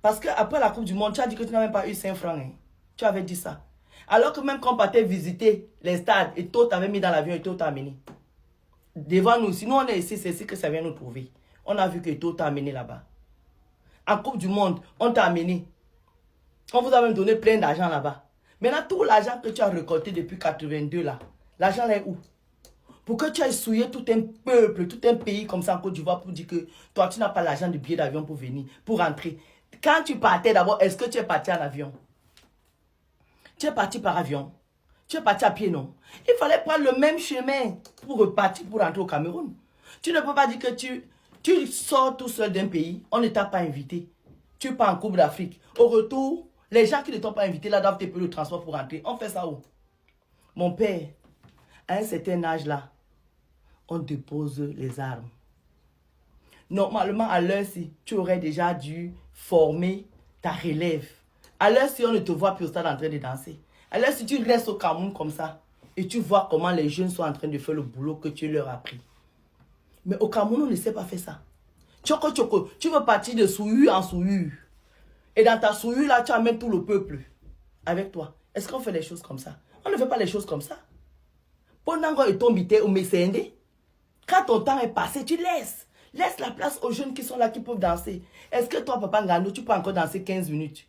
Parce qu'après la Coupe du Monde, tu as dit que tu n'as même pas eu 5 francs. Hein. Tu avais dit ça. Alors que même quand on partait visiter les stades, et tout t'avait mis dans l'avion et tout t'a amené. Devant nous, si nous on est ici, c'est ici que ça vient nous trouver. On a vu que tout t'a amené là-bas. En Coupe du Monde, on t'a amené. On vous a même donné plein d'argent là-bas. Maintenant, tout l'argent que tu as récolté depuis 82 là, l'argent là est où? Pour que tu aies souillé tout un peuple, tout un pays comme ça en Côte d'Ivoire pour dire que toi, tu n'as pas l'argent de billet d'avion pour venir, pour rentrer. Quand tu partais d'abord, est-ce que tu es parti en avion? Tu es parti par avion? Tu es parti à pied, non? Il fallait prendre le même chemin pour repartir, pour rentrer au Cameroun. Tu ne peux pas dire que tu sors tout seul d'un pays, on ne t'a pas invité. Tu pars en Coupe d'Afrique. Au retour, les gens qui ne t'ont pas invité là doivent te payer le transport pour rentrer. On fait ça où? Mon père, à un certain âge là, on dépose les armes. Normalement, à l'heure-ci, tu aurais déjà dû former ta relève. À l'heure-ci, on ne te voit plus au stade en train de danser. À l'heure-ci, tu restes au Cameroun comme ça et tu vois comment les jeunes sont en train de faire le boulot que tu leur as appris. Mais au Cameroun, on ne sait pas faire ça. Tchoko, tchoko, tu veux partir de souillure en souillure. Et dans ta souillure, là, tu amènes tout le peuple avec toi. Est-ce qu'on fait les choses comme ça? On ne fait pas les choses comme ça. Pendant que tu es au Messende, quand ton temps est passé, tu laisses. Laisse la place aux jeunes qui sont là, qui peuvent danser. Est-ce que toi, Papa Ngando, tu peux encore danser 15 minutes?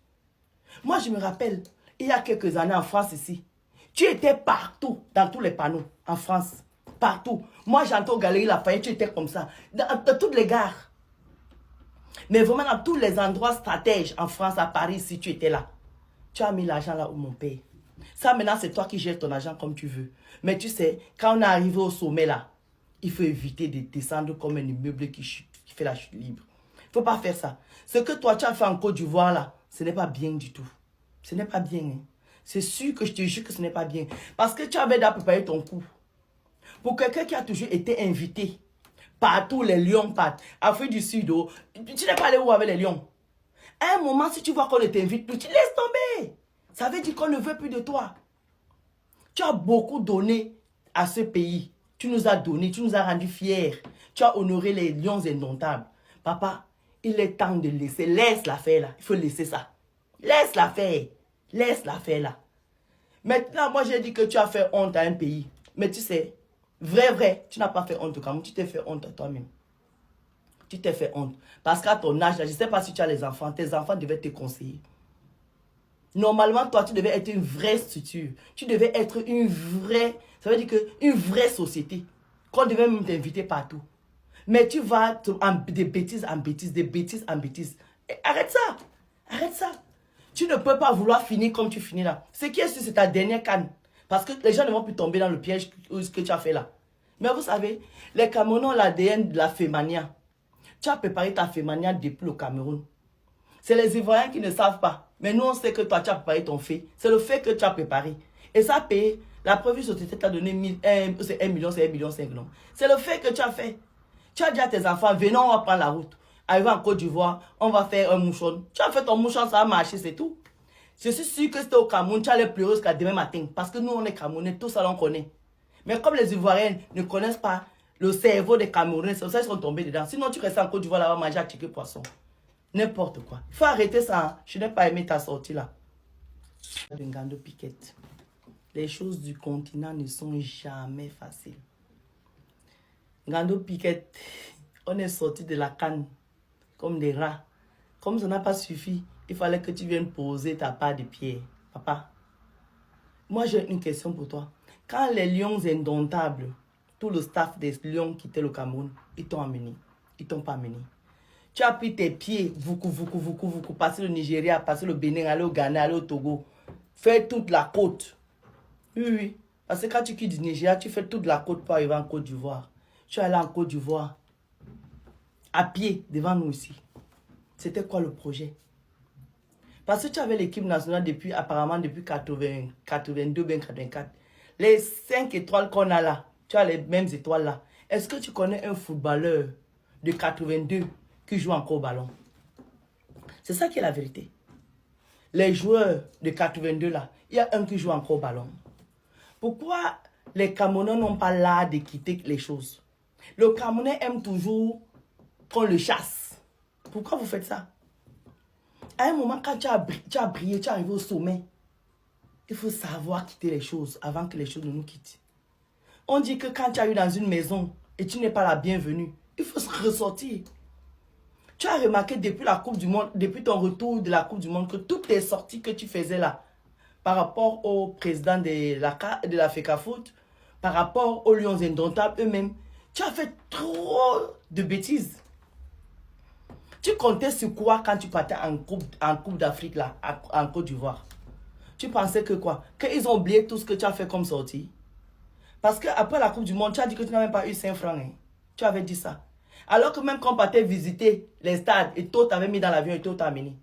Moi, je me rappelle, il y a quelques années en France ici, tu étais partout, dans tous les panneaux, en France. Partout. Moi, j'entends aux Galeries Lafayette, tu étais comme ça. Dans toutes les gares. Mais vraiment, dans tous les endroits stratèges en France, à Paris, si tu étais là. Tu as mis l'argent là où mon père. Ça, maintenant, c'est toi qui gères ton argent comme tu veux. Mais tu sais, quand on est arrivé au sommet là, il faut éviter de descendre comme un immeuble qui fait la chute libre. Il ne faut pas faire ça. Ce que toi, tu as fait en Côte d'Ivoire là, ce n'est pas bien du tout. Ce n'est pas bien. Hein. C'est sûr que je te jure que ce n'est pas bien. Parce que tu avais déjà préparé ton coup. Pour quelqu'un qui a toujours été invité, partout les lions partent. Afrique du Sud, oh, tu n'es pas allé où avec les lions? À un moment, si tu vois qu'on ne t'invite plus, tu laisses tomber. Ça veut dire qu'on ne veut plus de toi. Tu as beaucoup donné à ce pays. Tu nous as donné, tu nous as rendus fiers. Tu as honoré les lions indomptables. Papa, il est temps de laisser. Laisse l'affaire là. Il faut laisser ça. Laisse l'affaire. Laisse l'affaire là. Maintenant, moi j'ai dit que tu as fait honte à un pays. Mais tu sais, vrai, tu n'as pas fait honte au Cameroun. Tu t'es fait honte à toi-même. Tu t'es fait honte. Parce qu'à ton âge, là, je ne sais pas si tu as les enfants. Tes enfants devaient te conseiller. Normalement, toi, tu devais être une vraie structure. Tu devais être une vraie... Ça veut dire que une vraie société. Qu'on devait même t'inviter partout. Mais tu vas de bêtises en bêtises, de bêtises en bêtises. Et arrête ça. Arrête ça. Tu ne peux pas vouloir finir comme tu finis là. Ce qui est sûr, c'est ta dernière canne. Parce que les gens ne vont plus tomber dans le piège que tu as fait là. Mais vous savez, les Camerounais ont l'ADN de la Fémania. Tu as préparé ta Fémania depuis le Cameroun. C'est les Ivoiriens qui ne savent pas. Mais nous, on sait que toi, tu as préparé ton fait. C'est le fait que tu as préparé. Et ça a payé. La preuve société t'a donné 1 million, c'est 1,5 million. C'est le fait que tu as fait. Tu as dit à tes enfants, venons, on va prendre la route. Arrivé en Côte d'Ivoire, on va faire un mouchon. Tu as fait ton mouchon, ça a marché, c'est tout. Je suis sûr que c'était au Cameroun, tu allais pleurer jusqu'à demain matin. Parce que nous, on est Camerounais, tout ça, on connaît. Mais comme les Ivoiriens ne connaissent pas le cerveau des Camerounais, c'est pour ça qu'ils sont tombés dedans. Sinon, tu restes en Côte d'Ivoire là-bas, manger à ticket poisson. N'importe quoi. Il faut arrêter ça. Hein. Je n'ai pas aimé ta sortie là. Ngando Piquette. Les choses du continent ne sont jamais faciles. Ngando Piquette, on est sorti de la canne comme des rats. Comme ça n'a pas suffi, il fallait que tu viennes poser ta part de pierre. Papa, moi j'ai une question pour toi. Quand les lions indomptables, tout le staff des lions quittaient le Cameroun, ils t'ont amené. Ils t'ont pas amené. Tu as pris tes pieds, vous, passer le Nigeria, passer le Bénin, aller au Ghana, aller au Togo. Faire toute la côte. Oui. Parce que quand tu quittes du Nigeria, tu fais toute la côte pour arriver en Côte d'Ivoire. Tu es allé en Côte d'Ivoire. À pied, devant nous ici. C'était quoi le projet? Parce que tu avais l'équipe nationale apparemment depuis 82, bien 84. Les 5 étoiles qu'on a là, tu as les mêmes étoiles là. Est-ce que tu connais un footballeur de 82 qui joue encore au ballon? C'est ça qui est la vérité. Les joueurs de 82 là, il y a un qui joue encore au ballon. Pourquoi les Camerounais n'ont pas l'art de quitter les choses? Le Camerounais aime toujours qu'on le chasse. Pourquoi vous faites ça? À un moment, quand tu as brillé, tu es arrivé au sommet, il faut savoir quitter les choses avant que les choses ne nous quittent. On dit que quand tu as eu dans une maison et tu n'es pas la bienvenue, il faut se ressortir. Tu as remarqué depuis la Coupe du Monde, depuis ton retour de la Coupe du Monde, que toutes les sorties que tu faisais là, par rapport au président de la FECAFOOT, par rapport aux Lions Indomptables eux-mêmes, tu as fait trop de bêtises. Tu comptais sur quoi quand tu partais en coupe d'Afrique là, en Côte d'Ivoire? Tu pensais que quoi? Qu'ils ont oublié tout ce que tu as fait comme sortie? Parce qu'après la Coupe du Monde, tu as dit que tu n'as même pas eu 5 francs. Hein? Tu avais dit ça. Alors que même quand on partait visiter les stades, et tout t'avait mis dans l'avion et tout t'a amené.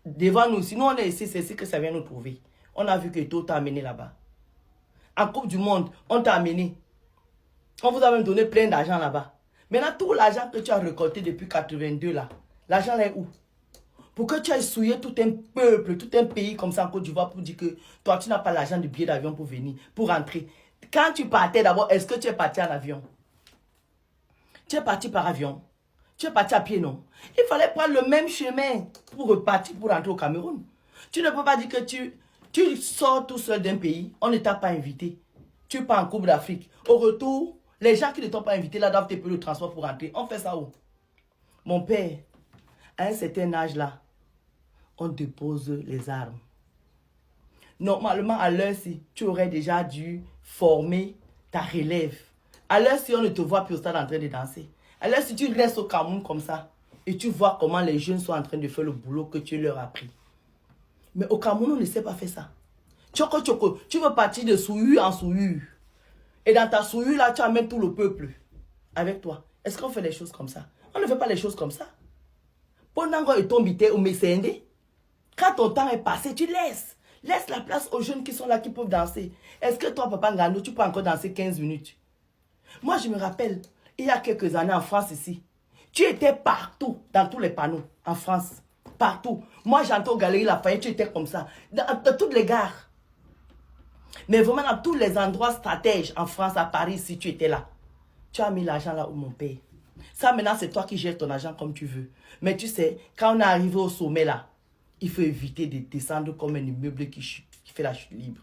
Devant nous, si nous on est ici, c'est ici que ça vient nous trouver. On a vu que tout t'a amené là-bas. En Coupe du Monde, on t'a amené. On vous a même donné plein d'argent là-bas. Maintenant, tout l'argent que tu as récolté depuis 82 là, l'argent là est où? Pour que tu aies souillé tout un peuple, tout un pays comme ça en Côte d'Ivoire pour dire que toi, tu n'as pas l'argent du billet d'avion pour venir, pour rentrer. Quand tu partais d'abord, est-ce que tu es parti en avion? Tu es parti par avion? Tu es parti à pied, non? Il fallait prendre le même chemin pour repartir, pour rentrer au Cameroun. Tu ne peux pas dire que tu sors tout seul d'un pays, on ne t'a pas invité. Tu pars en Coupe d'Afrique. Au retour, les gens qui ne t'ont pas invité là doivent te payer le transport pour rentrer. On fait ça où? Mon père, à un certain âge là, on dépose les armes. Normalement, à l'heure-ci, tu aurais déjà dû former ta relève. À l'heure-ci, on ne te voit plus au stade en train de danser. À l'heure-ci, tu restes au Cameroun comme ça et tu vois comment les jeunes sont en train de faire le boulot que tu leur as appris. Mais au Cameroun, on ne sait pas faire ça. Tchoko, tchoko, tu veux partir de souillure en souillure. Et dans ta souillure, là, tu amènes tout le peuple avec toi. Est-ce qu'on fait les choses comme ça? On ne fait pas les choses comme ça. Pendant que tu es au Messende, quand ton temps est passé, tu laisses. Laisse la place aux jeunes qui sont là, qui peuvent danser. Est-ce que toi, Papa Ngando, tu peux encore danser 15 minutes? Moi, je me rappelle, il y a quelques années en France ici, tu étais partout, dans tous les panneaux, en France. Partout. Moi, j'entends aux Galeries Lafayette, tu étais comme ça. Dans toutes les gares. Mais vraiment, dans tous les endroits stratèges en France, à Paris, si tu étais là. Tu as mis l'argent là où mon père. Ça, maintenant, c'est toi qui gères ton argent comme tu veux. Mais tu sais, quand on est arrivé au sommet là, il faut éviter de descendre comme un immeuble qui fait la chute libre.